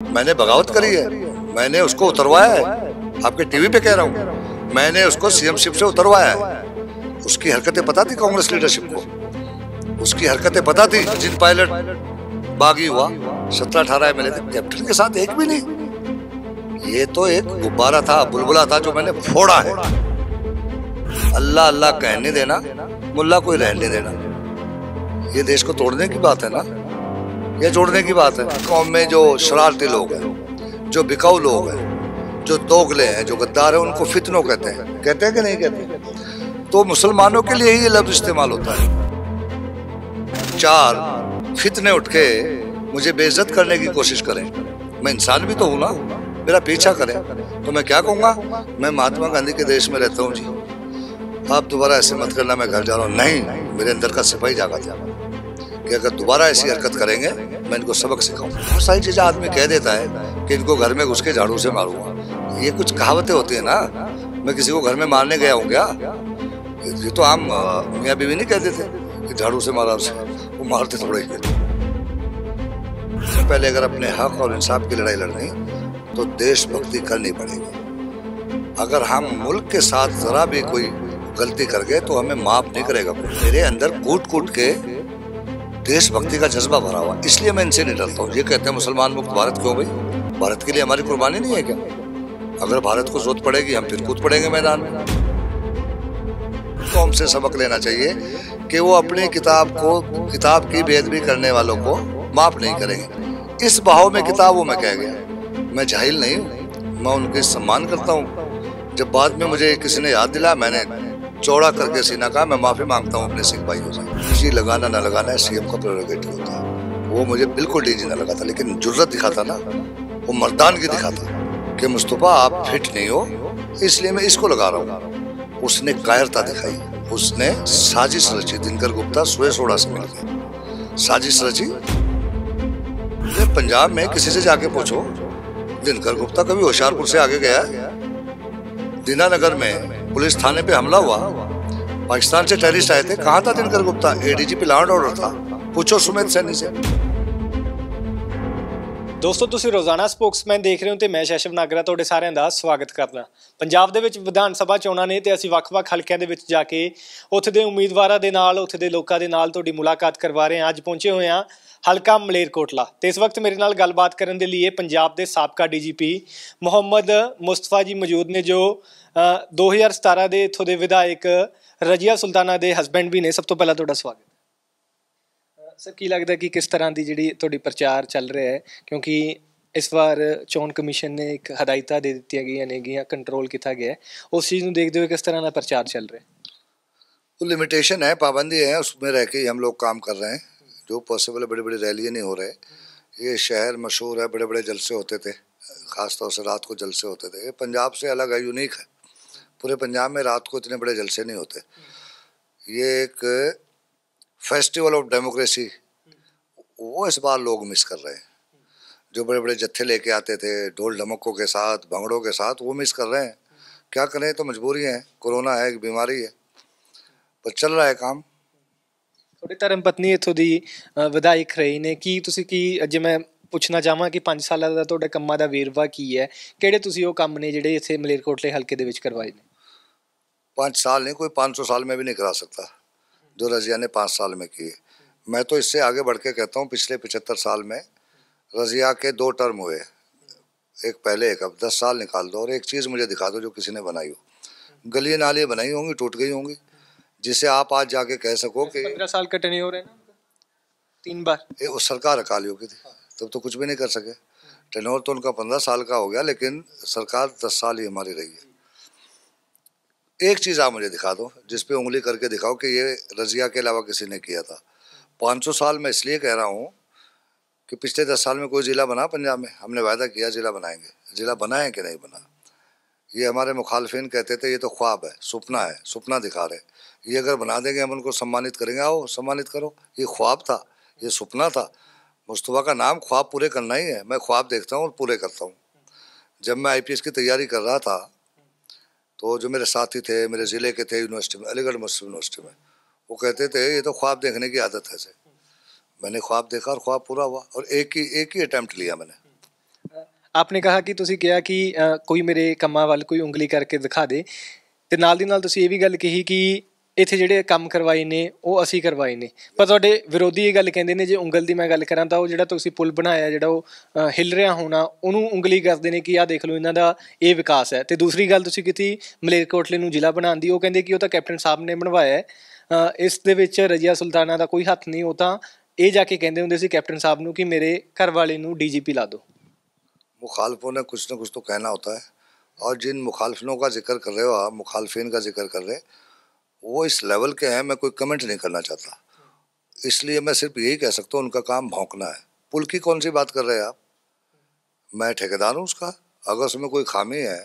मैंने बगावत करी है, मैंने उसको उतरवाया है, आपके टीवी पे कह रहा हूँ। मैंने उसको सीएमशिप से उतरवाया है। उसकी हरकतें पता थी कांग्रेस लीडरशिप को, उसकी हरकतें पता थी। जिन पायलट बागी हुआ 17-18 एमएलए थे, कैप्टन के साथ एक भी नहीं। ये तो एक गुब्बारा था, बुलबुला था जो मैंने फोड़ा है। अल्लाह अल्लाह कहने देना, मुल्ला कोई रहने देना। ये देश को तोड़ने की बात है ना, ये जोड़ने की बात है। कौम में जो शरारती लोग हैं, जो बिकाऊ लोग हैं, जो दोगले हैं, जो गद्दार हैं, उनको फितनों कहते हैं। कहते हैं कि नहीं कहते? तो मुसलमानों के लिए ही ये लफ्ज इस्तेमाल होता है। 4 फितने उठ के मुझे बेइज्जत करने की कोशिश करें, मैं इंसान भी तो हूं ना, मेरा पीछा करें तो मैं क्या कहूंगा? मैं महात्मा गांधी के देश में रहता हूँ जी, आप दोबारा ऐसे मत करना, मैं घर जा रहा हूँ। नहीं, मेरे अंदर का सिपाही जागा था कि अगर दोबारा ऐसी हरकत करेंगे मैं इनको सबक सिखाऊंगा। बहुत सारी चीजें आदमी कह देता है कि इनको घर में घुस के झाड़ू से मारूंगा। ये कुछ कहावतें होती है ना, मैं किसी को घर में मारने गया हूँ क्या? ये तो आम मियाँ बीवी नहीं कहते थे कि झाड़ू से मारा उसे, वो मारते थोड़े ही। पहले अगर अपने हक और इंसाफ की लड़ाई लड़नी तो देशभक्ति करनी पड़ेगी। अगर हम मुल्क के साथ जरा भी कोई गलती कर गए तो हमें माफ नहीं करेगा। मेरे अंदर कूट कूट के देशभक्ति का जज्बा भरा हुआ, इसलिए मैं इनसे नहीं डरता हूँ। ये कहते हैं मुसलमान मुक्त भारत क्यों? भाई, भारत के लिए हमारी कुर्बानी नहीं है क्या? अगर भारत को जरूरत पड़ेगी हम फिर कूद पड़ेंगे मैदान में। तो हमसे सबक लेना चाहिए कि वो अपनी किताब की बेअदबी करने वालों को माफ नहीं करेंगे। इस बहाव में किताब वो मैं कह गया, मैं जाहिल नहीं हूँ, मैं उनके सम्मान करता हूँ। जब बाद में मुझे किसी ने याद दिलाया, मैंने चौड़ा करके सीना कहा, मैं माफी मांगता हूँ अपने सिख भाइयों से। डीजी लगाना ना लगाना है सीएम का प्रेरोगेटिव होता है। वो मुझे बिल्कुल डीजी ना लगा था, लेकिन जुर्रत दिखाता ना, वो मर्दान की दिखाता कि मुस्तफा आप फिट नहीं हो, इसलिए मैं इसको लगा रहा हूँ। उसने कायरता दिखाई, उसने साजिश रची। दिनकर गुप्ता सुए सोडा से मिल गए, साजिश रची। पंजाब में किसी से जाके पूछो, दिनकर गुप्ता कभी होशियारपुर से आगे गया? दीनानगर में पुलिस थाने पे हमला हुआ, पाकिस्तान से टेररिस्ट आए थे, कहाँ था Dinkar Gupta? ADGP law and order था। पूछो सुमित सैनी से। ਦੋਸਤੋ ਤੁਸੀਂ ਰੋਜ਼ਾਨਾ ਸਪੋਕਸਮੈਨ ਦੇਖ ਰਹੇ ਹੋ ਤੇ ਮੈਂ ਸ਼ੈਸ਼ਵ ਨਾਗਰਾ ਤੁਹਾਡੇ ਸਾਰਿਆਂ ਦਾ ਸਵਾਗਤ ਕਰਦਾ। ਪੰਜਾਬ ਦੇ ਵਿੱਚ ਵਿਧਾਨ ਸਭਾ ਚੋਣਾਂ ਨੇ ਤੇ ਅਸੀਂ ਵੱਖ-ਵੱਖ ਹਲਕਿਆਂ ਦੇ ਵਿੱਚ ਜਾ ਕੇ ਉੱਥੇ ਦੇ ਉਮੀਦਵਾਰਾਂ ਦੇ ਨਾਲ, ਉੱਥੇ ਦੇ ਲੋਕਾਂ ਦੇ ਨਾਲ ਤੁਹਾਡੀ ਮੁਲਾਕਾਤ ਕਰਵਾ ਰਹੇ ਹਾਂ। ਅੱਜ ਪਹੁੰਚੇ ਹੋਏ ਹਾਂ ਹਲਕਾ ਮਲੇਰਕੋਟਲਾ ਤੇ ਇਸ ਵਕਤ ਮੇਰੇ ਨਾਲ ਗੱਲਬਾਤ ਕਰਨ ਦੇ ਲਈ ਪੰਜਾਬ ਦੇ ਸਾਬਕਾ ਡੀਜੀਪੀ ਮੁਹੰਮਦ ਮੁਸਤਫਾ ਜੀ ਮੌਜੂਦ ਨੇ, ਜੋ 2017 ਦੇ ਇੱਥੋਂ ਦੇ ਵਿਧਾਇਕ ਰਜੀਆ ਸੁਲਤਾਨਾ ਦੇ ਹਸਬੈਂਡ ਵੀ ਨੇ। ਸਭ ਤੋਂ ਪਹਿਲਾਂ ਤੁਹਾਡਾ ਸਵਾਗਤ। ਸਰ, ਕੀ ਲੱਗਦਾ ਕਿ ਕਿਸ ਤਰ੍ਹਾਂ ਦੀ ਜਿਹੜੀ ਤੁਹਾਡੀ ਪ੍ਰਚਾਰ ਚੱਲ ਰਿਹਾ ਹੈ, ਕਿਉਂਕਿ ਇਸ ਵਾਰ ਚੋਣ ਕਮਿਸ਼ਨ ਨੇ ਇੱਕ ਹਦਾਇਤਾਂ ਦੇ ਦਿੱਤੀਆਂ ਗਈਆਂ ਨੇਗੀਆਂ, ਕੰਟਰੋਲ ਕੀਤਾ ਗਿਆ, ਉਸ ਚੀਜ਼ ਨੂੰ ਦੇਖਦੇ ਹੋਏ ਕਿਸ ਤਰ੍ਹਾਂ ਦਾ ਪ੍ਰचार चल रहा है? वो लिमिटेशन है, पाबंदी है, उसमें रह के ही हम लोग काम कर रहे हैं। जो पॉसिबल है, बड़ी बड़ी रैलियाँ नहीं हो रहे। ये शहर मशहूर है, बड़े बड़े जलसे होते थे, ख़ासतौर से रात को जलसे होते थे। ये पंजाब से अलग है, यूनिक है। पूरे पंजाब में रात को इतने बड़े जलसे नहीं होते। ये एक फेस्टिवल ऑफ डेमोक्रेसी, वो इस बार लोग मिस कर रहे हैं। जो बड़े बड़े जत्थे लेके आते थे ढोल ढमकों के साथ, भंगड़ों के साथ, वो मिस कर रहे हैं। क्या करें, तो मजबूरी है, कोरोना है, एक बीमारी है, पर चल रहा है काम। ਤੁਹਾਡੀ ਧਰਮ ਪਤਨੀ ਇੱਥੋਂ ਦੀ ਵਿਧਾਇਕ ਰਹੀ ਨੇ, ਕੀ ਤੁਸੀਂ ਜੇ ਮੈਂ ਪੁੱਛਣਾ ਚਾਹਾਂ ਕਿ 5 ਸਾਲਾਂ ਦਾ ਤੁਹਾਡੇ ਕੰਮਾਂ ਦਾ ਵੇਰਵਾ ਕੀ ਹੈ, ਕਿਹੜੇ ਤੁਸੀਂ ਉਹ ਕੰਮ ਨੇ ਜਿਹੜੇ ਇੱਥੇ ਮਲੇਰਕੋਟਲੇ ਹਲਕੇ ਦੇ ਵਿੱਚ ਕਰਵਾਏ ਨੇ? 5 साल नहीं, कोई 500 साल में भी नहीं करा सकता जो रजिया ने 5 साल में किए। मैं तो इससे आगे बढ़ के कहता हूँ, पिछले 75 साल में रजिया के 2 टर्म हुए, एक पहले एक अब। 10 साल निकाल दो और एक चीज़ मुझे दिखा दो जो किसी ने बनाई हो। गली नाली बनाई होंगी, टूट गई होंगी, जिसे आप आज जाके कह सको कि 15 साल कटे नहीं हो रहे ना, 3 बार। ये उस सरकार अकालियों की थी, तब तो कुछ भी नहीं कर सके। टेनोर तो उनका 15 साल का हो गया, लेकिन सरकार 10 साल ही हमारी रही है। एक चीज़ आप मुझे दिखा दो जिस पे उंगली करके दिखाओ कि ये रजिया के अलावा किसी ने किया था। 500 साल में इसलिए कह रहा हूँ कि पिछले 10 साल में कोई ज़िला बना पंजाब में? हमने वायदा किया ज़िला बनाएंगे, ज़िला बना है कि नहीं बना? ये हमारे मुखालफिन कहते थे ये तो ख्वाब है, सपना है, सपना दिखा रहे। ये अगर बना देंगे हम उनको सम्मानित करेंगे, आओ सम्मानित करो। ये ख्वाब था, ये सपना था। मुस्तफा का नाम ख्वाब पूरे करना ही है। मैं ख्वाब देखता हूँ और पूरे करता हूँ। जब मैं आईपीएस की तैयारी कर रहा था तो जो मेरे साथी थे, मेरे ज़िले के थे यूनिवर्सिटी में, अलीगढ़ मुस्लिम यूनिवर्सिटी में, वो कहते थे ये तो ख्वाब देखने की आदत है से। मैंने ख्वाब देखा और ख्वाब पूरा हुआ, और एक ही अटेम्प्ट लिया मैंने। आपने कहा कि ਤੁਸੀਂ ਕਿਹਾ ਕਿ ਕੋਈ ਮੇਰੇ ਕੰਮਾਂ ਵੱਲ ਕੋਈ ਉਂਗਲੀ ਕਰਕੇ ਦਿਖਾ ਦੇ ਤੇ ਨਾਲ ਦੀ ਨਾਲ ਤੁਸੀਂ ਇਹ ਵੀ ਗੱਲ ਕਹੀ ਕਿ ਇੱਥੇ ਜਿਹੜੇ ਕੰਮ ਕਰਵਾਏ ਨੇ ਉਹ ਅਸੀਂ ਕਰਵਾਏ ਨੇ, ਪਰ ਤੁਹਾਡੇ ਵਿਰੋਧੀ ਇਹ ਗੱਲ ਕਹਿੰਦੇ ਨੇ, ਜੇ ਉਂਗਲ ਦੀ ਮੈਂ ਗੱਲ ਕਰਾਂ ਤਾਂ ਉਹ ਜਿਹੜਾ ਤੁਸੀਂ ਪੁਲ ਬਣਾਇਆ ਜਿਹੜਾ ਉਹ ਹਿੱਲ ਰਿਹਾ ਹੋਣਾ ਉਹਨੂੰ ਉਂਗਲੀ ਕਰਦੇ ਨੇ ਕਿ ਆਹ ਦੇਖ ਲਓ ਇਹਨਾਂ ਦਾ ਇਹ ਵਿਕਾਸ ਹੈ। ਤੇ ਦੂਸਰੀ ਗੱਲ ਤੁਸੀਂ ਕੀਤੀ ਮਲੇਰਕੋਟਲੇ ਨੂੰ ਜ਼ਿਲ੍ਹਾ ਬਣਾਉਣ ਦੀ, ਉਹ ਕਹਿੰਦੇ ਕਿ ਉਹ ਤਾਂ ਕੈਪਟਨ ਸਾਹਿਬ ਨੇ ਬਣਵਾਇਆ ਹੈ, ਇਸ ਦੇ ਵਿੱਚ ਰਜੀਆ ਸੁਲਤਾਨਾ ਦਾ ਕੋਈ ਹੱਥ ਨਹੀਂ। ਉਹ ਤਾਂ ਇਹ ਜਾ ਕੇ ਕਹਿੰਦੇ ਹੁੰਦੇ ਸੀ कैप्टन साहब ਨੂੰ कि मेरे घर वाले ਨੂੰ DGP ला दो। मुखालफों ने कुछ ना कुछ तो कहना होता है, और जिन मुखालफिनों का जिक्र कर रहे हो आप, मुखालफिन का जिक्र कर रहे, वो इस लेवल के हैं, मैं कोई कमेंट नहीं करना चाहता। इसलिए मैं सिर्फ यही कह सकता हूँ उनका काम भौंकना है। पुल की कौन सी बात कर रहे हैं आप? मैं ठेकेदार हूँ उसका, अगर उसमें कोई खामी है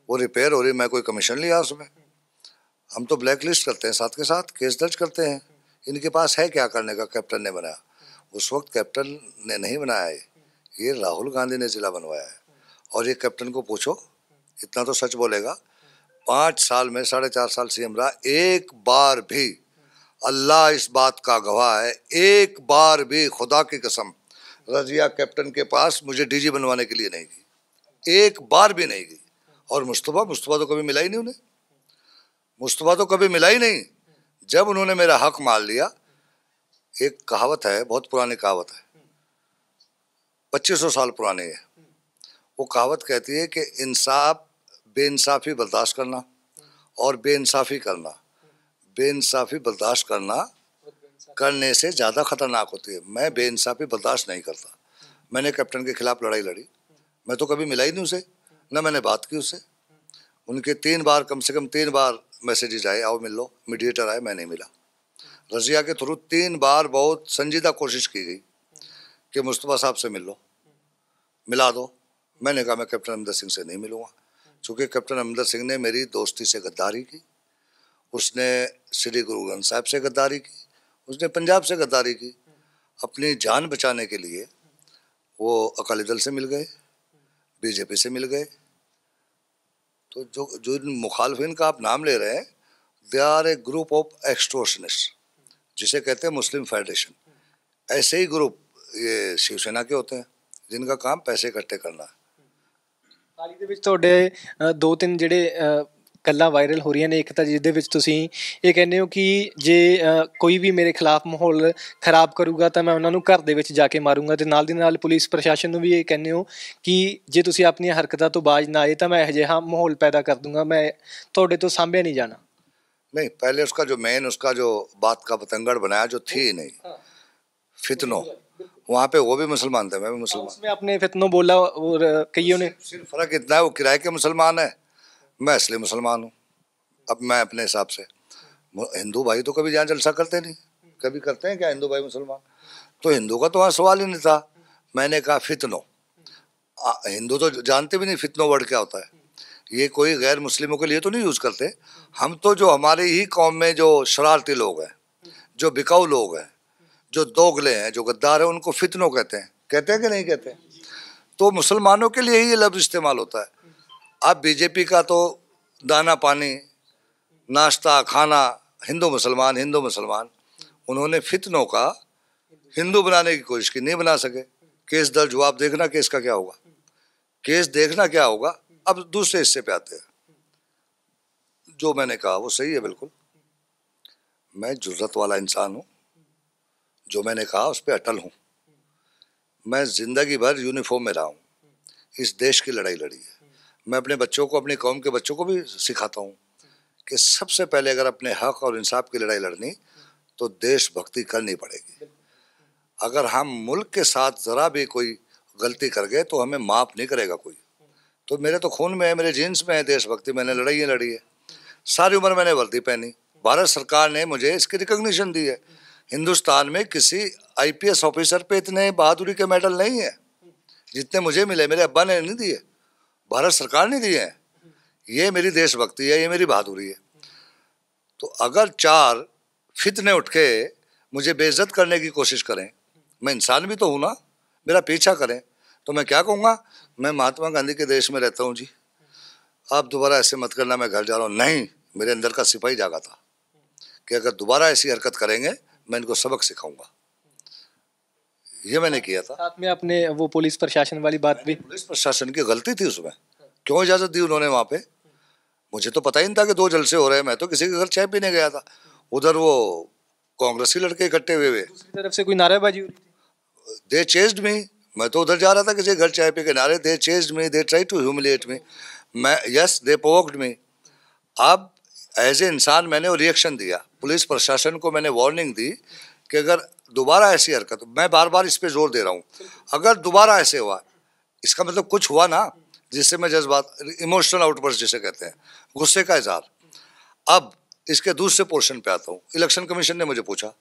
वो रिपेयर हो रही, मैं कोई कमीशन लिया उसमें? हम तो ब्लैक लिस्ट करते हैं, साथ के साथ केस दर्ज करते हैं। इनके पास है क्या करने का? कैप्टन ने बनाया, उस वक्त कैप्टन ने नहीं बनाया है, ये राहुल गांधी ने जिला बनवाया है। और ये कैप्टन को पूछो, इतना तो सच बोलेगा, 5 साल में 4.5 साल CM रहा, एक बार भी, अल्लाह इस बात का गवाह है, एक बार भी खुदा की कसम रजिया कैप्टन के पास मुझे DG बनवाने के लिए नहीं गई, एक बार भी नहीं गई। और मुस्तफ़ा तो कभी मिला ही नहीं उन्हें, मुस्तफ़ा तो कभी मिला ही नहीं। जब उन्होंने मेरा हक मान लिया, एक कहावत है, बहुत पुरानी कहावत है, 2500 साल पुरानी है, वो कहावत कहती है कि इंसाफ बेइंसाफ़ी बर्दाश्त करना और बेइंसाफ़ी करना, बेइंसाफ़ी बर्दाश्त करने से ज़्यादा ख़तरनाक होती है। मैं बेइंसाफ़ी बर्दाश्त नहीं करता। मैंने कैप्टन के खिलाफ लड़ाई लड़ी, मैं तो कभी मिला ही नहीं उसे, न मैंने बात की उससे। उनके 3 बार, कम से कम 3 बार मैसेजेज आए, आओ मिल लो, मीडिएटर आए, मैं नहीं मिला। रजिया के थ्रू 3 बार बहुत संजीदा कोशिश की गई कि मुस्तफ़ा साहब से मिल लो, मिला दो। मैंने कहा मैं कैप्टन अमरिंदर सिंह से नहीं मिलूँगा, चूँकि कैप्टन अमरिंदर सिंह ने मेरी दोस्ती से गद्दारी की, उसने श्री गुरु ग्रंथ साहब से गद्दारी की, उसने पंजाब से गद्दारी की। अपनी जान बचाने के लिए वो अकाली दल से मिल गए, BJP से मिल गए। तो जो मुखालफिन का आप नाम ले रहे हैं, they are a group of extortionist, जिसे कहते हैं मुस्लिम फेडरेशन। ऐसे ही ग्रुप ये शिवसेना के होते हैं, जिनका काम पैसे इकट्ठे करना है। ਹਾਲ ਹੀ ਦੇ ਵਿੱਚ ਤੁਹਾਡੇ 2-3 ਜਿਹੜੇ ਗੱਲਾਂ ਵਾਇਰਲ ਹੋ ਰਹੀਆਂ ਨੇ। ਇੱਕ ਤਾਂ ਜਿਹਦੇ ਵਿੱਚ ਤੁਸੀਂ ਇਹ ਕਹਿੰਦੇ ਹੋ ਕਿ ਜੇ ਕੋਈ ਵੀ ਮੇਰੇ ਖਿਲਾਫ ਮਾਹੌਲ ਖਰਾਬ ਕਰੂਗਾ ਤਾਂ ਮੈਂ ਉਹਨਾਂ ਨੂੰ ਘਰ ਦੇ ਵਿੱਚ ਜਾ ਕੇ ਮਾਰੂੰਗਾ, ਤੇ ਨਾਲ ਦੀ ਨਾਲ ਪੁਲਿਸ ਪ੍ਰਸ਼ਾਸਨ ਨੂੰ ਵੀ ਇਹ ਕਹਿੰਦੇ ਹੋ ਕਿ ਜੇ ਤੁਸੀਂ ਆਪਣੀਆਂ ਹਰਕਤਾਂ ਤੋਂ ਬਾਜ਼ ਨਾ ਆਏ ਤਾਂ ਮੈਂ ਇਹੋ ਜਿਹਾ ਮਾਹੌਲ ਪੈਦਾ ਕਰ ਦੂੰਗਾ, ਮੈਂ ਤੁਹਾਡੇ ਤੋਂ ਸਾਂਭਿਆ नहीं जाना। नहीं, पहले उसका जो बात का बतंगड़ बनाया, जो थी ही नहीं, फितनो, वहाँ पे वो भी मुसलमान थे, मैं भी मुसलमान। उसमें आपने फितनो बोला और कईयों ने, सिर्फ फ़र्क इतना है, वो किराए के मुसलमान है, मैं असली मुसलमान हूँ। अब मैं अपने हिसाब से, हिंदू भाई तो कभी यहाँ जलसा करते नहीं, कभी करते हैं क्या हिंदू भाई मुसलमान? तो हिंदू का तो वहाँ सवाल ही नहीं था। मैंने कहा फितनो, हिंदू तो जानते भी नहीं फितनो वर्ड क्या होता है, ये कोई गैर मुस्लिमों के लिए तो नहीं यूज़ करते। हम तो जो हमारे ही कौम में जो शरारती लोग हैं, जो बिकाऊ लोग हैं, जो दोगले हैं, जो गद्दार हैं, उनको फितनो कहते हैं कि नहीं कहते? तो मुसलमानों के लिए ही ये लफ्ज़ इस्तेमाल होता है। अब BJP का तो दाना पानी, नाश्ता खाना, हिंदू मुसलमान, उन्होंने फितनों का हिंदू बनाने की कोशिश की, नहीं बना सके। केस दर्ज हुआ, आप देखना केस का क्या होगा, केस देखना क्या होगा। अब दूसरे हिस्से पे आते हैं, जो मैंने कहा वो सही है बिल्कुल। मैं जुर्रत वाला इंसान हूँ, जो मैंने कहा उस पर अटल हूँ। मैं ज़िंदगी भर यूनिफॉर्म में रहा हूँ, इस देश की लड़ाई लड़ी है। मैं अपने बच्चों को, अपनी कौम के बच्चों को भी सिखाता हूँ कि सबसे पहले अगर अपने हक और इंसाफ की लड़ाई लड़नी तो देशभक्ति करनी पड़ेगी। अगर हम मुल्क के साथ ज़रा भी कोई गलती कर गए तो हमें माफ़ नहीं करेगा कोई। तो मेरे तो खून में है, मेरे जीन्स में है देशभक्ति। मैंने लड़ी है, सारी उम्र मैंने वर्दी पहनी। भारत सरकार ने मुझे इसकी रिकॉग्निशन दी है। हिंदुस्तान में किसी IPS ऑफिसर पे इतने बहादुरी के मेडल नहीं है जितने मुझे मिले। मेरे अब्बा ने नहीं दिए, भारत सरकार ने दिए हैं। ये मेरी देशभक्ति है, ये मेरी बहादुरी है। तो अगर 4 फितने उठ के मुझे बेइज्जत करने की कोशिश करें, मैं इंसान भी तो हूँ ना, मेरा पीछा करें, तो मैं क्या कहूँगा? मैं महात्मा गांधी के देश में रहता हूँ जी, आप दोबारा ऐसे मत करना, मैं घर जा रहा हूँ। नहीं, मेरे अंदर का सिपाही जागा था कि अगर दोबारा ऐसी हरकत करेंगे मैं इनको सबक सिखाऊंगा। ये मैंने किया था। साथ में आपने वो पुलिस प्रशासन वाली बात भी, पुलिस प्रशासन की गलती थी उसमें, क्यों इजाजत दी उन्होंने वहां पे? मुझे तो पता ही नहीं था कि 2 जलसे हो रहे हैं। मैं तो किसी के घर चाय पीने गया था, उधर वो कांग्रेसी लड़के इकट्ठे हुए। दूसरी तरफ से कोई नारेबाजी हो रही थी। दे चेस्ड मी, मैं तो उधर जा रहा था किसी के घर चाय पी के नारे। They chased me, they try to humiliate me, मैं यस दे प्रोवोक्ड मी। अब एज ए इंसान मैंने वो रिएक्शन दिया। पुलिस प्रशासन को मैंने वार्निंग दी कि अगर दोबारा ऐसी हरकत, मैं बार बार इस पे जोर दे रहा हूँ, अगर दोबारा ऐसे हुआ, इसका मतलब कुछ हुआ ना, जिससे मैं जज्बात, इमोशनल आउटबर्स्ट जिसे कहते हैं, गुस्से का इजहार। अब इसके दूसरे पोर्शन पे आता हूँ। इलेक्शन कमीशन ने मुझे पूछा,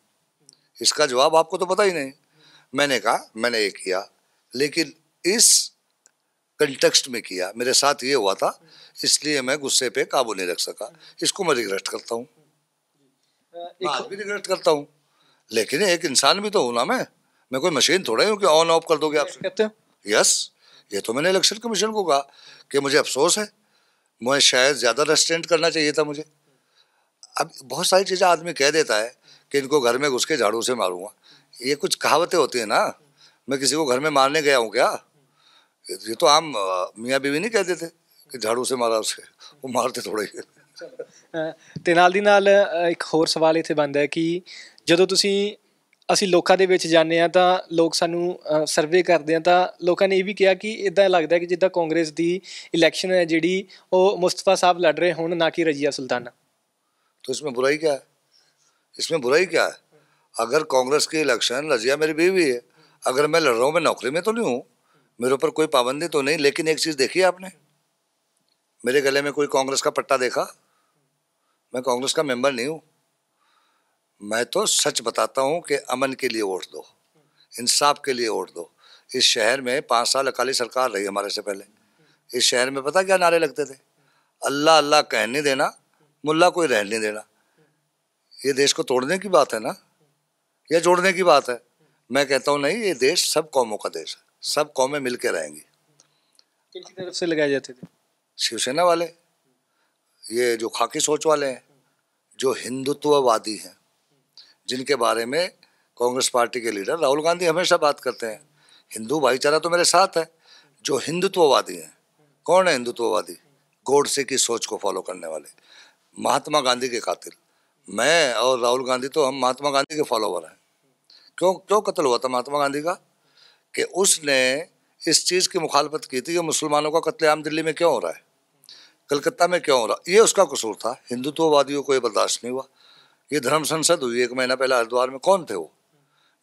इसका जवाब आपको तो पता ही नहीं। मैंने कहा मैंने ये किया, लेकिन इस कंटेक्स्ट में किया, मेरे साथ ये हुआ था, इसलिए मैं गुस्से पे काबू नहीं रख सका। इसको मैं रिग्रेट करता हूँ, आज भी रिग्रेट करता हूँ। लेकिन एक इंसान भी तो हूँ ना मैं कोई मशीन थोड़ा ही हूँ कि ऑन ऑफ कर दोगे आप कहते हो। यस, ये तो मैंने इलेक्शन कमीशन को कहा कि मुझे अफसोस है, मुझे शायद ज़्यादा रेस्ट्रेंट करना चाहिए था मुझे। अब बहुत सारी चीज़ें आदमी कह देता है कि इनको घर में घुस के झाड़ू से मारूंगा, ये कुछ कहावतें होती है ना। मैं किसी को घर में मारने गया हूँ क्या? ये तो आम मियाँ बीवी नहीं कहते थे कि झाड़ू से मारा उसे, वो मारते थोड़ा ही। ਤੇ ਨਾਲ ਦੀ ਨਾਲ ਇੱਕ ਹੋਰ ਸਵਾਲ ਇੱਥੇ ਬਣਦਾ ਹੈ ਕਿ ਜਦੋਂ ਅਸੀਂ ਲੋਕਾਂ ਦੇ ਵਿੱਚ ਜਾਂਦੇ ਹਾਂ ਤਾਂ ਲੋਕ ਸਾਨੂੰ ਸਰਵੇ ਕਰਦੇ ਆ, ਤਾਂ ਲੋਕਾਂ ਨੇ ਇਹ ਵੀ ਕਿਹਾ ਕਿ ਇਦਾਂ ਲੱਗਦਾ ਕਿ ਜਿੱਦਾਂ ਕਾਂਗਰਸ ਦੀ ਇਲੈਕਸ਼ਨ ਹੈ ਜਿਹੜੀ ਉਹ ਮੁਸਤਫਾ ਸਾਹਿਬ ਲੜ ਰਹੇ ਹੋਣ, ਨਾ ਕਿ ਰਜ਼ੀਆ सुल्ताना। तो इसमें बुराई क्या है? इसमें बुराई क्या है? अगर कांग्रेस की इलेक्शन, रजिया मेरी बीवी है, अगर मैं लड़ रहा हूँ, मैं नौकरी में तो नहीं हूँ, मेरे ऊपर कोई पाबंदी तो नहीं। लेकिन एक चीज़ देखी आपने, मेरे गले में कोई कांग्रेस का पट्टा देखा? मैं कांग्रेस का मेंबर नहीं हूँ। मैं तो सच बताता हूँ कि अमन के लिए वोट दो, इंसाफ के लिए वोट दो। इस शहर में 5 साल अकाली सरकार रही हमारे से पहले। इस शहर में पता क्या नारे लगते थे? अल्लाह अल्लाह कह नहीं देना, मुल्ला कोई रह नहीं देना। ये देश को तोड़ने की बात है ना, या जोड़ने की बात है? मैं कहता हूँ नहीं, ये देश सब कौमों का देश है, सब कौमें मिल के रहेंगी। किनकी तरफ से लगाए जाते थे? शिवसेना वाले, ये जो खाकी सोच वाले हैं, जो हिंदुत्ववादी हैं, जिनके बारे में कांग्रेस पार्टी के लीडर राहुल गांधी हमेशा बात करते हैं। हिंदू भाईचारा तो मेरे साथ है। जो हिंदुत्ववादी हैं, कौन है हिंदुत्ववादी? गोडसे की सोच को फॉलो करने वाले, महात्मा गांधी के कातिल। मैं और राहुल गांधी तो हम महात्मा गांधी के फॉलोवर हैं। क्यों क्यों कत्ल हुआ था महात्मा गांधी का? कि उसने इस चीज़ की मुखालफत की थी कि मुसलमानों का कत्लेआम दिल्ली में क्यों हो रहा है, कलकत्ता में क्यों हो रहा, ये उसका कसूर था। हिंदुत्ववादियों को ये बर्दाश्त नहीं हुआ। ये धर्म संसद हुई 1 महीना पहले हरिद्वार में, कौन थे वो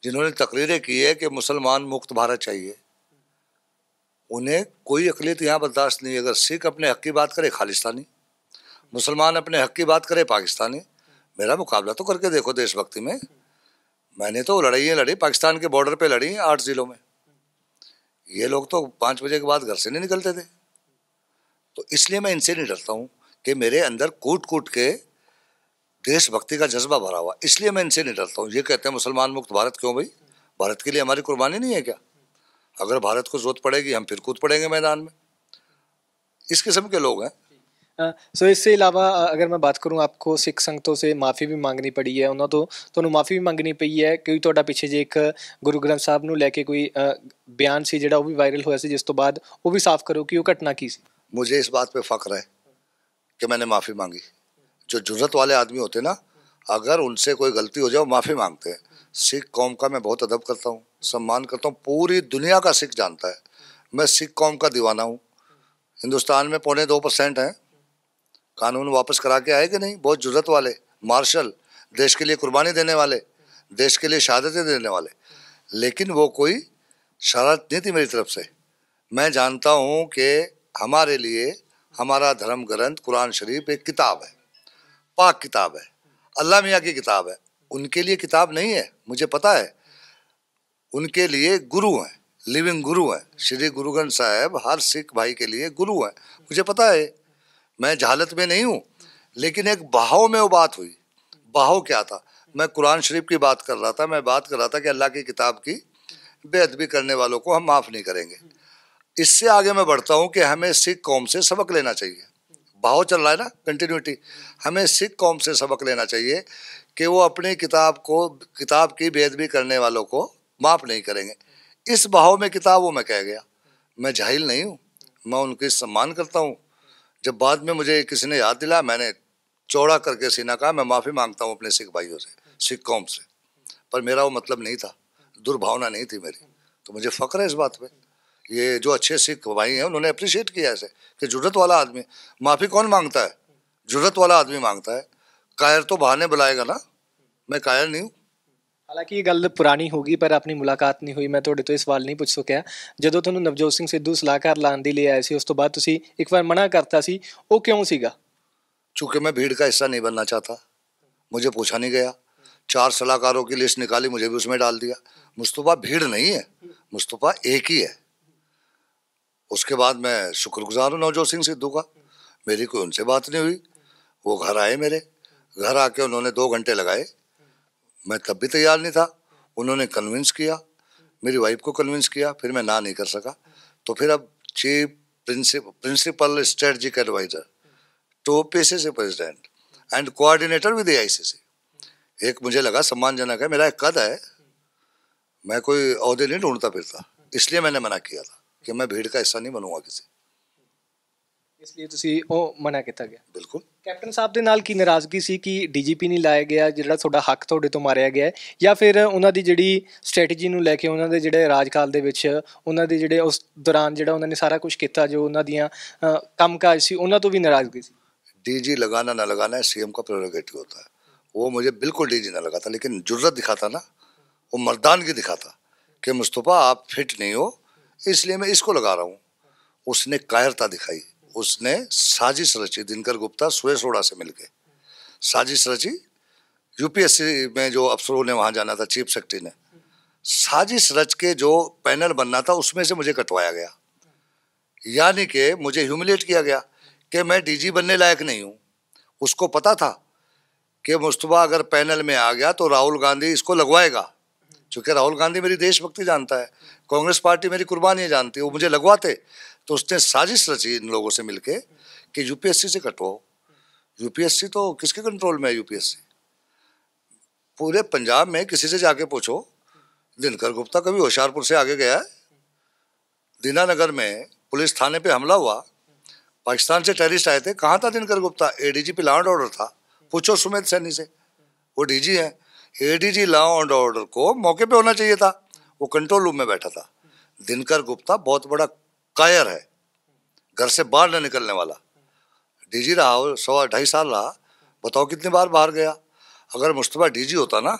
जिन्होंने तकरीरें की है कि मुसलमान मुक्त भारत चाहिए? उन्हें कोई अकलियत यहाँ बर्दाश्त नहीं। अगर सिख अपने हक की बात करे खालिस्तानी, मुसलमान अपने हक की बात करे पाकिस्तानी। मेरा मुकाबला तो करके देखो देशभक्ति में। मैंने तो लड़ाइयाँ लड़ी, पाकिस्तान के बॉर्डर पे लड़ी 8 जिलों में। ये लोग तो 5 बजे के बाद घर से नहीं निकलते थे। तो इसलिए मैं इनसे नहीं डरता हूँ कि मेरे अंदर कूट कूट के देशभक्ति का जज्बा भरा हुआ, इसलिए मैं इनसे नहीं डरता हूँ। ये कहते हैं मुसलमान मुक्त भारत, क्यों भाई? भारत के लिए हमारी कुर्बानी नहीं है क्या? अगर भारत को जरूरत पड़ेगी हम फिर कूद पड़ेंगे मैदान में। इस किस्म के लोग हैं। सो इससे अलावा अगर मैं बात करूं, आपको सिख संगतों से माफ़ी भी ਮੰਗਣੀ ਪੜੀ ਹੈ, ਉਹਨਾਂ ਤੋਂ ਤੁਹਾਨੂੰ ਮਾफ़ੀ ਵੀ ਮੰਗਣੀ ਪਈ ਹੈ ਕਿਉਂਕਿ ਤੁਹਾਡਾ ਪਿੱਛੇ ਜੇ ਇੱਕ ਗੁਰੂ ਗ੍ਰੰਥ ਸਾਹਿਬ ਨੂੰ ਲੈ ਕੇ ਕੋਈ ਬਿਆਨ ਸੀ ਜਿਹੜਾ ਉਹ ਵੀ ਵਾਇਰਲ ਹੋਇਆ ਸੀ, ਜਿਸ ਤੋਂ ਬਾਅਦ ਉਹ ਵੀ ਸਾਫ਼ ਕਰੋ कि वो घटना की सी। मुझे इस बात पे फ़ख्र है कि मैंने माफ़ी मांगी। जो जुर्रत वाले आदमी होते ना, अगर उनसे कोई गलती हो जाए वो माफ़ी मांगते हैं। सिख कौम का मैं बहुत अदब करता हूँ, सम्मान करता हूँ। पूरी दुनिया का सिख जानता है मैं सिख कौम का दीवाना हूँ। हिंदुस्तान में 2.25% हैं। कानून वापस करा के आए कि नहीं? बहुत जुर्रत वाले, मार्शल, देश के लिए कुर्बानी देने वाले, देश के लिए शहादतें देने वाले। लेकिन वो कोई शरारत नहीं थी मेरी तरफ से। मैं जानता हूँ कि हमारे लिए हमारा धर्म ग्रंथ कुरान शरीफ एक किताब है, पाक किताब है, अल्लाह मियाँ की किताब है। उनके लिए किताब नहीं है, मुझे पता है। उनके लिए गुरु हैं, लिविंग गुरु हैं। श्री गुरु ग्रंथ साहब हर सिख भाई के लिए गुरु हैं, मुझे पता है। मैं जहालत में नहीं हूँ। लेकिन एक बहाव में वो बात हुई। बहाव क्या था? मैं कुरान शरीफ की बात कर रहा था। मैं बात कर रहा था कि अल्लाह की किताब की बेअदबी करने वालों को हम माफ़ नहीं करेंगे। इससे आगे मैं बढ़ता हूँ कि हमें सिख कौम से सबक लेना चाहिए। बहाव चल रहा है ना, कंटिन्यूटी। हमें सिख कौम से सबक लेना चाहिए कि वो अपनी किताब की बेअदबी करने वालों को माफ़ नहीं करेंगे। इस बहाव में किताब वो मैं कह गया। मैं जाहिल नहीं हूँ, मैं उनके सम्मान करता हूँ। जब बाद में मुझे किसी ने याद दिलाया, मैंने चौड़ा करके सीना कहा, मैं माफ़ी मांगता हूँ अपने सिख भाइयों से, सिख कौम से, पर मेरा वो मतलब नहीं था, दुर्भावना नहीं थी मेरी। तो मुझे फ़ख्र है इस बात पे। ये जो अच्छे सिख भाई हैं उन्होंने अप्रिशिएट किया ऐसे कि जुर्रत वाला आदमी, माफ़ी कौन मांगता है? जुर्रत वाला आदमी मांगता है। कायर तो बहाने बुलाएगा ना, मैं कायर नहीं हूँ। ਹਾਲਾਂਕਿ ਇਹ ਗੱਲ ਪੁਰਾਣੀ ਹੋ ਗਈ, ਪਰ ਆਪਣੀ ਮੁਲਾਕਾਤ ਨਹੀਂ ਹੋਈ। ਮੈਂ ਤੁਹਾਡੇ ਤੋਂ ਇਹ ਸਵਾਲ ਨਹੀਂ ਪੁੱਛ ਸਕਿਆ, ਜਦੋਂ ਤੁਹਾਨੂੰ ਨਵਜੋਤ ਸਿੰਘ ਸਿੱਧੂ ਸਲਾਹਕਾਰ ਲਾਉਣ ਦੇ ਲਈ ਆਏ ਸੀ, ਉਸ ਤੋਂ ਬਾਅਦ ਤੁਸੀਂ ਇੱਕ ਵਾਰ ਮਨਾ ਕਰਤਾ ਸੀ, ਉਹ ਕਿਉਂ ਸੀਗਾ? चूँकि मैं भीड़ का हिस्सा नहीं बनना चाहता, मुझे पूछा नहीं गया। 4 सलाहकारों की लिस्ट निकाली, मुझे भी उसमें डाल दिया। मुस्तफ़ा भीड़ नहीं है, मुस्तफ़ा एक ही है। उसके बाद मैं शुक्रगुजार हूँ नवजोत सिंह सिद्धू का। मेरी कोई उनसे बात नहीं हुई। वो घर आए, मेरे घर आके उन्होंने 2 घंटे लगाए। मैं तब भी तैयार नहीं था। उन्होंने कन्विंस किया, मेरी वाइफ को कन्विंस किया, फिर मैं ना नहीं कर सका। तो फिर अब chief principal strategic adviser to PCC president and coordinator with AICC, एक मुझे लगा सम्मानजनक है। मेरा एक कद है, मैं कोई ओहदे नहीं ढूंढता फिरता, इसलिए मैंने मना किया था कि मैं भीड़ का हिस्सा नहीं बनूंगा किसी। इसलिए ਤੁਸੀਂ ਉਹ ਮਨਾ ਕੀਤਾ ਗਿਆ। बिल्कुल। ਕੈਪਟਨ ਸਾਹਿਬ ਦੇ ਨਾਲ ਕੀ ਨਾਰਾਜ਼ਗੀ ਸੀ ਕਿ ਡੀਜੀਪੀ ਨਹੀਂ ਲਾਇਆ ਗਿਆ, ਜਿਹੜਾ ਤੁਹਾਡਾ ਹੱਕ ਤੁਹਾਡੇ ਤੋਂ ਮਾਰਿਆ ਗਿਆ ਹੈ, ਜਾਂ ਫਿਰ ਉਹਨਾਂ ਦੀ ਜਿਹੜੀ ਸਟ੍ਰੈਟਜੀ ਨੂੰ ਲੈ ਕੇ, ਉਹਨਾਂ ਦੇ ਜਿਹੜੇ ਰਾਜਕਾਲ ਦੇ ਵਿੱਚ, ਉਹਨਾਂ ਦੇ ਜਿਹੜੇ ਉਸ ਦੌਰਾਨ ਜਿਹੜਾ ਉਹਨਾਂ ਨੇ ਸਾਰਾ ਕੁਝ ਕੀਤਾ, ਜੋ ਉਹਨਾਂ ਦੀਆਂ ਕੰਮਕਾਜ ਸੀ, ਉਹਨਾਂ ਤੋਂ ਵੀ ਨਾਰਾਜ਼ਗੀ ਸੀ? डीजी लगाना ना लगाना है सीएम का प्रेरोगेटिव होता है। वो मुझे बिल्कुल डीजी ना लगा था, लेकिन जुर्रत दिखाता ना, वो मर्दानगी दिखाता कि मुस्तफ़ा आप फिट नहीं हो, इसलिए मैं इसको लगा रहा हूँ। उसने कायरता दिखाई, उसने साजिश रची। दिनकर गुप्ता सुरेश अरोड़ा से मिलके साजिश रची। यूपीएससी में जो अफसरों ने वहाँ जाना था, चीफ सेक्रेटरी ने साजिश रच के जो पैनल बनना था उसमें से मुझे कटवाया गया, यानी कि मुझे ह्यूमिलेट किया गया कि मैं डीजी बनने लायक नहीं हूँ। उसको पता था कि मुस्तफ़ा अगर पैनल में आ गया तो राहुल गांधी इसको लगवाएगा, क्योंकि राहुल गांधी मेरी देशभक्ति जानता है, कांग्रेस पार्टी मेरी कुर्बानी जानती है, वो मुझे लगवाते। तो उसने साजिश रची इन लोगों से मिलके कि यूपीएससी से कटवाओ। यूपीएससी तो किसके कंट्रोल में है? यूपीएससी पूरे पंजाब में किसी से जाके पूछो, दिनकर गुप्ता कभी होशियारपुर से आगे गया है? दीनानगर में पुलिस थाने पे हमला हुआ, पाकिस्तान से टेररिस्ट आए थे, कहाँ था Dinkar Gupta? ADGP law and order था। पूछो सुमेध सैनी से, वो डीजी है। एडीजी लॉ एंड ऑर्डर को मौके पे होना चाहिए था, वो कंट्रोल रूम में बैठा था। दिनकर गुप्ता बहुत बड़ा कायर है, घर से बाहर न निकलने वाला। डीजी रहा हो 2.5 साल रहा, बताओ कितनी बार बाहर गया। अगर मुस्तफ़ा डीजी होता ना,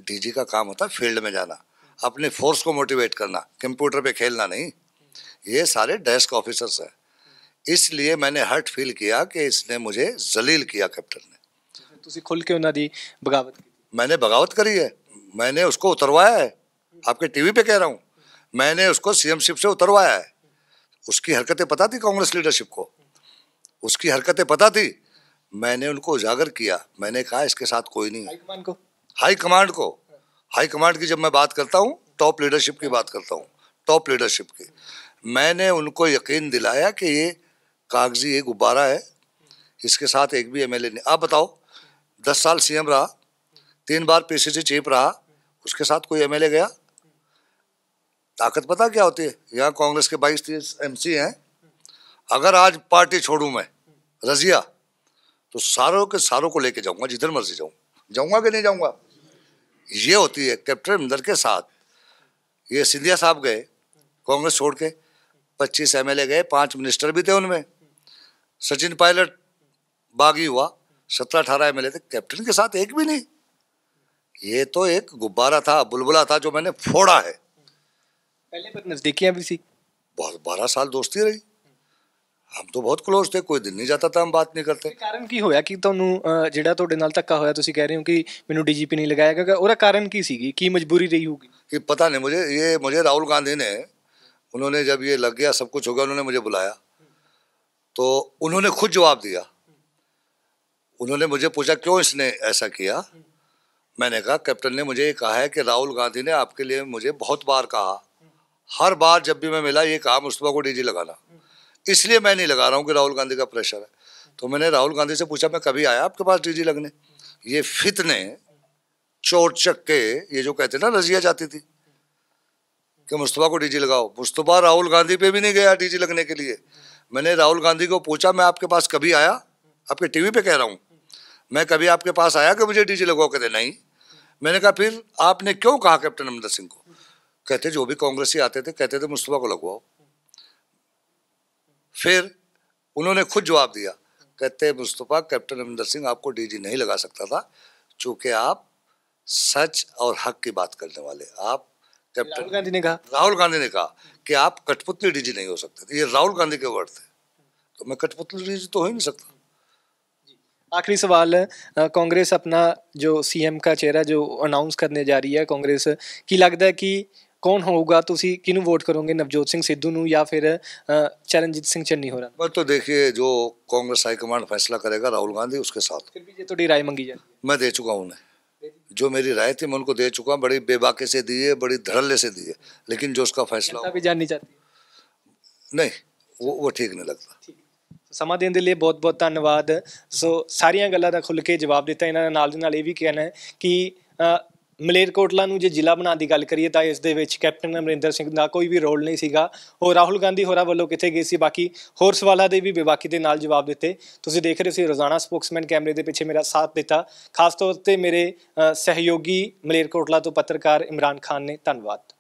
डीजी का काम होता फील्ड में जाना, अपने फोर्स को मोटिवेट करना, कंप्यूटर पे खेलना नहीं। ये सारे डेस्क ऑफिसर्स हैं। इसलिए मैंने हर्ट फील किया कि इसने मुझे जलील किया कैप्टन ने। ਤੁਸੀਂ ਖੁੱਲ ਕੇ ਉਹਨਾਂ ਦੀ ਬਗਾਵਤ ਕੀਤੀ? मैंने बगावत करी है, मैंने उसको उतरवाया है। आपके टीवी पे कह रहा हूँ, मैंने उसको सीएमशिप से उतरवाया है। उसकी हरकतें पता थी कांग्रेस लीडरशिप को, उसकी हरकतें पता थी। मैंने उनको उजागर किया, मैंने कहा इसके साथ कोई नहीं। ਹਾਈਕਮਾਂਡ ਕੋ? हाई कमांड की जब मैं बात करता हूँ, टॉप लीडरशिप की बात करता हूँ, टॉप लीडरशिप की, मैंने उनको यकीन दिलाया कि ये कागजी ये गुब्बारा है, इसके साथ एक भी एमएलए नहीं। आप बताओ, 10 साल सीएम रहा, 3 बार पीसीसी चीफ रहा, उसके साथ कोई एमएलए गया? ताकत पता क्या होती है? यहाँ कांग्रेस के 22-23 एमसी हैं। अगर आज पार्टी छोड़ूं मैं रजिया, तो सारों के सारों को लेके जाऊंगा, जिधर मर्जी जाऊंगा कि नहीं जाऊंगा। ये होती है कैप्टन अमरिंदर के साथ। ये सिंधिया साहब गए कांग्रेस छोड़ के, 25 एमएलए गए, 5 मिनिस्टर भी थे उनमें। सचिन पायलट बागी हुआ, 17-18 एमएलए थे, कैप्टन के साथ एक भी नहीं। ये तो एक गुब्बारा था, बुलबुला था जो मैंने फोड़ा है। पहले पर नजदीकियां भी सी, बहुत 12 साल दोस्ती रही, हम तो बहुत क्लोज थे, कोई दिन नहीं जाता था हम बात नहीं करते। ਕਾਰਨ ਕੀ ਹੋਇਆ ਕਿ ਤੁਹਾਨੂੰ ਜਿਹੜਾ ਤੁਹਾਡੇ ਨਾਲ ਧੱਕਾ ਹੋਇਆ, ਤੁਸੀਂ ਕਹਿ ਰਹੇ ਹੋ ਕਿ ਮੈਨੂੰ ਡੀਜੀਪੀ ਨਹੀਂ ਲਗਾਇਆ ਗਿਆ, ਉਹਦਾ ਕਾਰਨ ਕੀ ਸੀਗੀ, ਕੀ ਮਜਬੂਰੀ ਰਹੀ होगी? कि पता नहीं मुझे राहुल गांधी ने, उन्होंने जब ये लग गया सब कुछ हो गया, उन्होंने मुझे बुलाया तो उन्होंने खुद जवाब दिया। उन्होंने मुझे पूछा क्यों इसने ऐसा किया। मैंने कहा कैप्टन ने मुझे कहा है कि राहुल गांधी ने आपके लिए मुझे बहुत बार कहा, हर बार जब भी मैं मिला ये कहा मुस्तफा को डीजी लगाना, इसलिए मैं नहीं लगा रहा हूँ कि राहुल गांधी का प्रेशर है। तो मैंने राहुल गांधी से पूछा मैं कभी आया आपके पास डीजी लगने? ये फितने चोट चक्के, ये जो कहते ना रजिया जाती थी, कि मुस्तफा को डीजी लगाओ। मुस्तफा राहुल गांधी पे भी नहीं गया डीजी लगने के लिए। मैंने राहुल गांधी को पूछा, मैं आपके पास कभी आया? आपके टीवी पे कह रहा हूँ, मैं कभी आपके पास आया कि मुझे डीजी लगवाओ? कहते नहीं। मैंने कहा फिर आपने क्यों कहा कैप्टन अमरिंदर सिंह को? कहते जो भी कांग्रेसी आते थे कहते थे मुस्तफा को लगवाओ। फिर उन्होंने खुद जवाब दिया, कहते मुस्तफा कैप्टन अमरिंदर सिंह आपको डीजी नहीं लगा सकता था, चूंकि आप सच और हक की बात करने वाले। आप राहुल गांधी ने कहा, राहुल गांधी ने कहा कि आप कठपुतली डीजी नहीं हो सकते थे। ये राहुल गांधी के वर्ड थे। तो मैं कठपुतली डीजी तो हो ही नहीं सकता। आखिरी सवाल, कांग्रेस अपना जो सीएम का चेहरा जो अनाउंस करने जा रही है कांग्रेस की लगता है कि कौन होगा? ਤੁਸੀਂ ਕਿਹਨੂੰ ਵੋਟ ਕਰੋਗੇ, ਨਵਜੋਤ ਸਿੰਘ ਸਿੱਧੂ ਨੂੰ ਜਾਂ ਫਿਰ ਚਰਨਜੀਤ ਸਿੰਘ ਚੰਨੀ ਹੋਰਾਂ ਨੂੰ? मैं तो देखिए जो कांग्रेस हाईकमांड फैसला करेगा राहुल गांधी उसके साथ। ਫਿਰ ਵੀ ਜੇ ਤੁਹਾਡੀ राय ਮੰਗੀ ਜਾਂਦੀ है, मैं दे चुका हूँ उन्हें, जो मेरी राय थी मैं उनको दे चुका हूँ। बड़ी बेबाकी से दी है, बड़ी धड़ल्ले से दी है, लेकिन जो उसका फैसला जनता भी जाननी चाहती है। नहीं वो ठीक नहीं लगता। ਸਮਾਂ ਦੇਣ ਦੇ ਲਈ ਬਹੁਤ ਬਹੁਤ ਧੰਨਵਾਦ। ਸੋ ਸਾਰੀਆਂ ਗੱਲਾਂ ਦਾ ਖੁੱਲ੍ਹ ਕੇ ਜਵਾਬ ਦਿੱਤਾ। ਇਹਨਾਂ ਨਾਲ ਦੇ ਨਾਲ ਇਹ ਵੀ ਕਹਿਣਾ ਹੈ ਕਿ ਮਲੇਰਕੋਟਲਾ ਨੂੰ ਜੇ ਜ਼ਿਲ੍ਹਾ ਬਣਾਉਣ ਦੀ ਗੱਲ ਕਰੀਏ ਤਾਂ ਇਸ ਦੇ ਵਿੱਚ ਕੈਪਟਨ ਅਮਰਿੰਦਰ ਸਿੰਘ ਦਾ ਕੋਈ ਵੀ ਰੋਲ ਨਹੀਂ ਸੀਗਾ। ਉਹ ਰਾਹੁਲ ਗਾਂਧੀ ਹੋਰਾਂ ਵੱਲੋਂ ਕਿੱਥੇ ਗਏ ਸੀ? ਬਾਕੀ ਹੋਰ ਸਵਾਲਾਂ ਦੇ ਵੀ ਬੇਬਾਕੀ ਦੇ ਨਾਲ ਜਵਾਬ ਦਿੱਤੇ। ਤੁਸੀਂ ਦੇਖ ਰਹੇ ਸੀ ਰੋਜ਼ਾਨਾ ਸਪੋਕਸਮੈਨ, ਕੈਮਰੇ ਦੇ ਪਿੱਛੇ ਮੇਰਾ ਸਾਥ ਦਿੱਤਾ ਖਾਸ ਤੌਰ 'ਤੇ ਮੇਰੇ ਸਹਿਯੋਗੀ ਮਲੇਰਕੋਟਲਾ ਤੋਂ ਪੱਤਰਕਾਰ ਇਮਰਾਨ ਖਾਨ ਨੇ। ਧੰਨਵਾਦ।